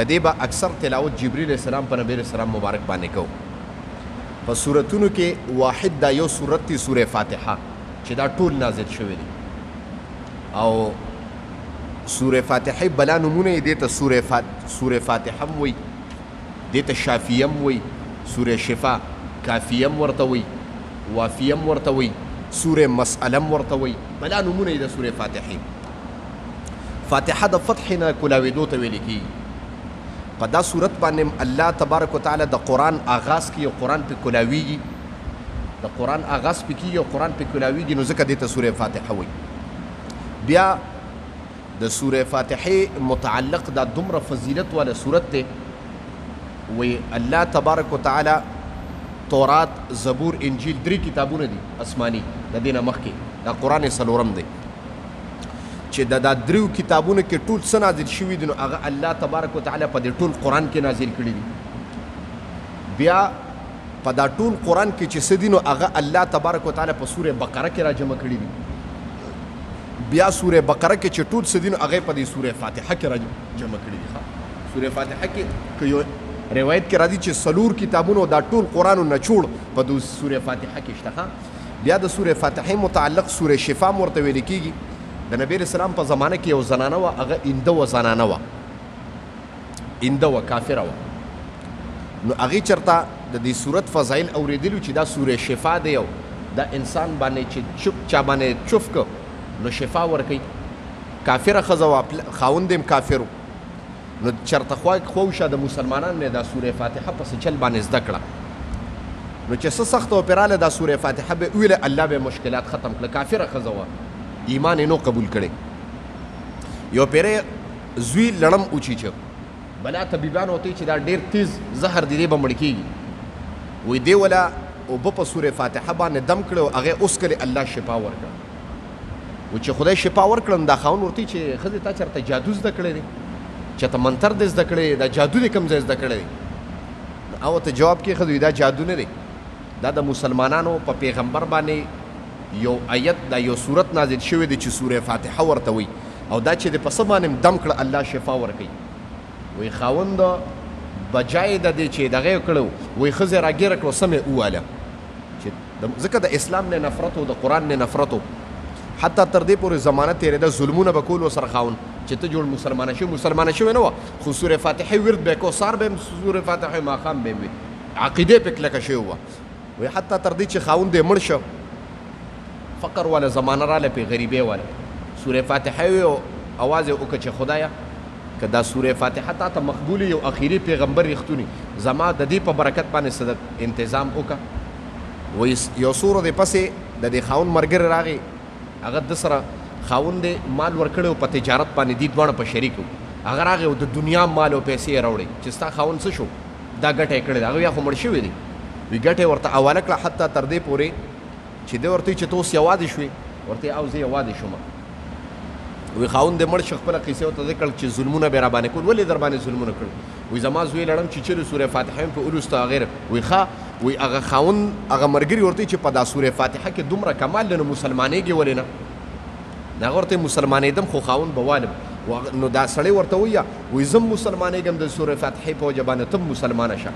د دې به اکثر تلاوت جبرئیل السلام په نبی السلام مبارک باندې کوو. په سورتونو کې واحد دا یو سورت دی سوره فاتحه چې دا ټول نازل شوی دی او سوره فاتحه بلا نمونه یې دې ته سوره فاتحه هم وایي، دې ته شافیه هم وایي، سوره شفا کافیه هم ورته وایي، وافیه هم ورته وایي، سوره مسأله هم ورته وایي، بلا نمونه یې د سوره فاتحه. فاتحه د فتح نه کولاوېدو ته ویل کېږي. په دا صورت باندې الله تبارک وتعالی د قرآن آغاز کوي او قرآن پې کولاویږي، د قرآن آغاز پې کېږي او قرآن پې کولاویږي، نو ځکه دې ته سوره فاتحه وایي. بیا د سوره فاتحه متعلق دا دومره فضیلت والا صورت دی، وی الله تبارک وتعالی تورات زبور انجیل 3 کتابونه دي آسماني د دې نه مخکې، دا قرآن څلورم دی چې دا دریو کتابونو کې ټول څه نازل شوي دي، نو هغه الله تبارک وتعالی په دې ټول قرآن کې نازل کړي دي. بیا په دا ټول قرآن کې چې څه دي نو هغه الله تبارک وتعالی په سوره بقره کې را جمع کړي دي. بیا سوره بقره کې چې ټول څه دي نو هغه په دې سوره فاتحه کې را جمع کړي دي. سوره فاتحه کې یو روایت کې راځي چې څلور کتابونو دا ټول قرآن نچوړ په دې سوره فاتحه کې شته. بیا د سوره فاتحه متعلق سوره شفا ورته ویل کېږي. د نبی اسلام په زمانه کې یو زنانه وه، هغه انده و زنانه وه، انده و کافره وه. نو هغې چېرته د دې صورت فضایل اورېدلي چې دا سوره شفا دی او دا انسان باندې چې چا باندې چوف که نو شفا ورکوي. کافره ښځه وه، خاوند یې هم کافر و. نو چېرته خواوشه د مسلمانانو نه دا سوره فاتحه پسې چل باندې زده کړه. نو چې څه سخته و پرې راله دا سوره فاتحه به ویله، الله به مشکلات ختم کړه. کافره ښځه وه، ایمان یې نو قبول کړی. یو پیری زوی لړم اوچیچه، بلا طبیبان ورته چې دا ډېر تیز زهر دی، دی به مړ کېږي. وایي دی وله اوبه په سوره فاتحه باندې دم کړه او هغې اوس کلې الله شفا ورکړه. وایي چې خدای شفا ورکړه، دا خاوند ورته چې ښځې تا چېرته جادو زده کړی دی، چېرته منتر دی زده کړی دی، دا جادو دی کوم ځای زده کړی دی؟ او ورته جواب کې ښځې دا جادو نه دی، دا د مسلمانانو په پیغمبر باندې یو آیت دا یو صورت نازل شوی دی چې سوره فاتحه ورته وایي، او دا چې د په څه باندې دم کړه الله شفا ورکوي. وایي خاوند بجای د دې چې دغه یې کړی وایي ښځې راګیره کړو سمې وواله، چې ځکه د اسلام نه نفرت و، د قرآن نه نفرت و. حتی تر دې پورې زمانه تېرېده ظلمونه به کول ورسره خاوند چې ته جوړ مسلمانه شوې نه وه، خو سوره فاتحه ورد به یې کو، سهار به یې سوره فاتحه ماښام به یې وي، عقیدې پې کلکه شوې وه. وایي حتی تر دې چې خاوند یې مړ شه، فقر والا زمانه راله پې غریبۍ والا، سوره فاتحه وي او اواز یې وکړه چې خدایه که دا سوره فاتحه تا ته مقبول یو اخري پیغمبر ریښتونی زما د دې په برکت باندې څه انتظام وکړه. وایي یو څو ورځې پسې د دې خاوند ملګری راغی، هغه د سره خاوند یې مال ورکړی او په تجارت باندې دې دواړه په شریک وو. هغه راغی او د دنیا مال او پیسې یې راوړې چې ستا خاوند څه شو، دا ګټه یې کړې ده. هغه بیا خو مړ شوی دی. وی ګټه یې ورته حواله کړه، حتی تر دې پورې چې دی ورته چې ته اوس یوازې شوې، ورته او زه یوازې شوم. وی خاوند دې مړ شو، خپله قیسې ورته ذکر کړل چې ظلمونه به یې راباندې کول. ولې در باندې ظلمونه کړل؟ وی زما زوی لړم چې چېرې سوره فاتحه مې په ولوسته غیر. وی ښه، وی هغه خاوند هغه ملګري ورته چې په دا سوره فاتحه کې دومره کمال دی نو مسلمانېږي ولې نه؟ هغه ورته مسلمانېدم خو خاوند به والم. نو دا سړی ورته وایه وی زه مسلمانېږم د سوره فاتحې په وجه باندې، ته مسلمانه شه.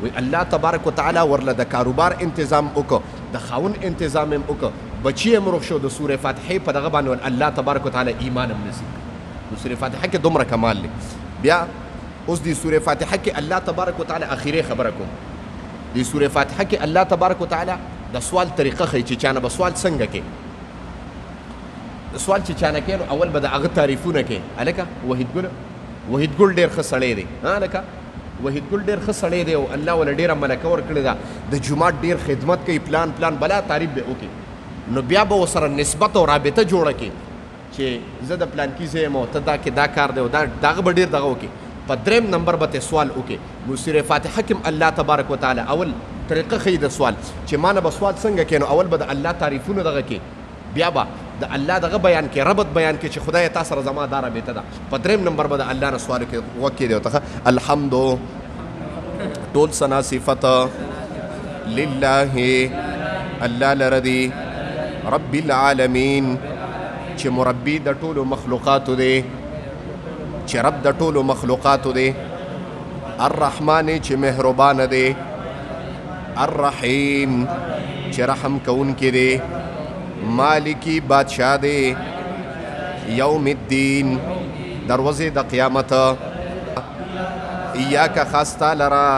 وی الله تبارک وتعالی ورله د کاروبار انتظام وکړه، د خاوند انتظام یې وکړه، بچی یې مروغ شو. د سوره فاتحې په دغه باندې الله تبارک وتعالی ایمان هم نصیب کړ. د سوره فاتحه کې دومره کمال دی. بیا اوس د سوره فاتحه کې الله تبارک وتعالی اخیری خبره کوم. د سوره فاتحه کې الله تبارک وتعالی د سوال طریقه ښیي چې چانه به سوال څنګه کوي. سوال چې چانه کوي نو اول به د هغه تعریفونه کوي. هلکه وحید ګل ډېر ښه سړی دی، هلکه وحید ګل ډېر ښه سړی دی او الله وله ډېره ملکه ورکړې ده، د جومات ډېر خدمت کوي، پلان بلا تعریف به وکړي. نو بیا به ورسره نسبت او رابطه جوړه کړي چې زه د پلانکي ځای یم او ته دا کې دا کار دی او دغه به ډېر دغه وکړي. په دریم نمبر به ته سوال وکړي. نو سوره فاتحه کې الله تبارک وتعالی اول طریقه ښیي د سوال چې ما نه به سوال څنګه کوي. نو اول به د الله تعریفونه دغه کې، بیا به د الله دغه بیان کې، ربط بیان کې چې خدای تا سره زما دا رابطه ده. په دریم نمبر به د الله نه سوال کې وکړي دی ورته الحمد ټول ثنا صفت لله الله لره دی، رب العالمین چې مربي د ټولو مخلوقاتو دی، چې رب د ټولو مخلوقاتو دی، الرحمن چې مهربان دی، الرحیم چې رحم کوونکی دی، مالکی بادشاہ دی، یوم الدین دروازې د قیامت. ایاک خاص تا لرا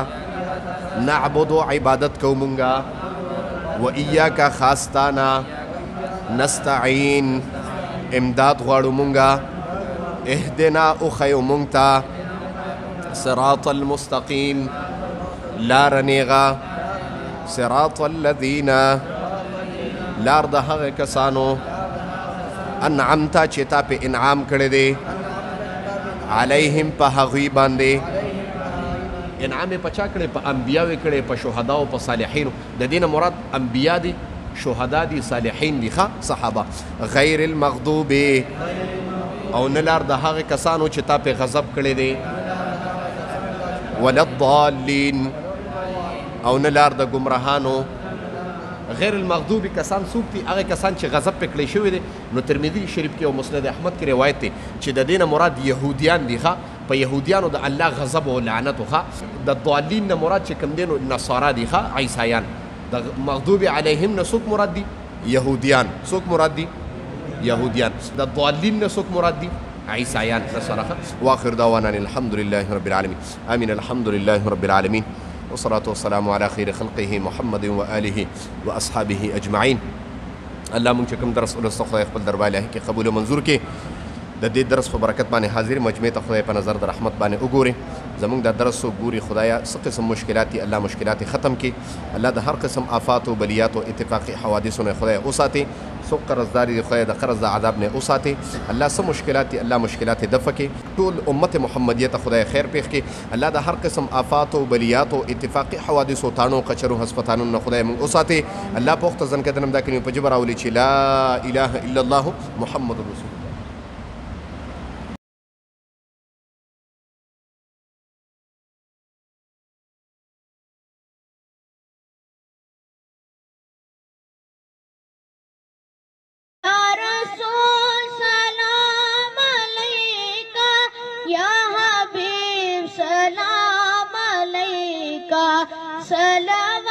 نعبد عبادت کو مونږه، و ایاک خاص تانا نستعین امداد غواړو مونږه. اهدنا اخیو مونږ ته صراط المستقیم لار نیغه، صراط الذین لار د هغه کسانو انعمتا چې تا په انعام کړی دی، علیهم په هغوی باندې. انعام یې په چا کړی؟ په انبیاو یې کړی، په شهداو، په صالحینو. د دې نه مراد انبیا دي، شهدا دي، صالحین دي، صحابه. غیر المغضوب او نه لار د هغه کسانو چې تا په غضب کړی دی، ولا الضالین او نه لار د ګمراهانو. غیر المغضوب کسان څوک دي؟ هغه کسان چې غضب پې کړی شوی دی. نو ترمذي شریف کې او مسند احمد کې روایت دی چې د دې نه مراد یهودیان دي. په یهودیانو د الله غضب او لعنت. د ضالین نه مراد چې کوم دی نو نصارا دي، عیسایان. د مغضوب علیهم نه څوک مراد دي؟ یهودیان. څوک مراد دي؟ یهودیان. د ضالین نه څوک مراد دي؟ عیسایان، نصارا. واخر دعوانا الحمد لله رب العالمین. امین. الحمد لله رب العالمین والصلاة والسلام على خير خلقه محمد وآله وأصحابه أجمعين. الله مونږ چې کوم درس ولسته خدای خپل دربار الهي کې قبول او منظور کې. د دې درس په برکت باندې حاضر مجمع ته خدای په نظر د رحمت باندې وګوري. زمونږ د درس وګوري خدایا څه قسم مشکلات دي الله مشکلات ختم کړي. الله د هر قسم آفات او بلیات او اتفاقي حوادثو نه خدای وساتي. څوک قرضداري دي خدای د قرض د عذاب نه وساتي. الله څه مشکلات دي الله مشکلات دفع کړي. ټول امت محمدیه ته خدای خیر پېښ کړي. الله د هر قسم آفات او بلیات او اتفاقي حوادثو تانو قچرو هسپتالونو نه خدای موږ وساتي. الله په وخت ځن کدنم دا کلمې په جبر اولي چې لا اله الا الله محمد رسول. सलाम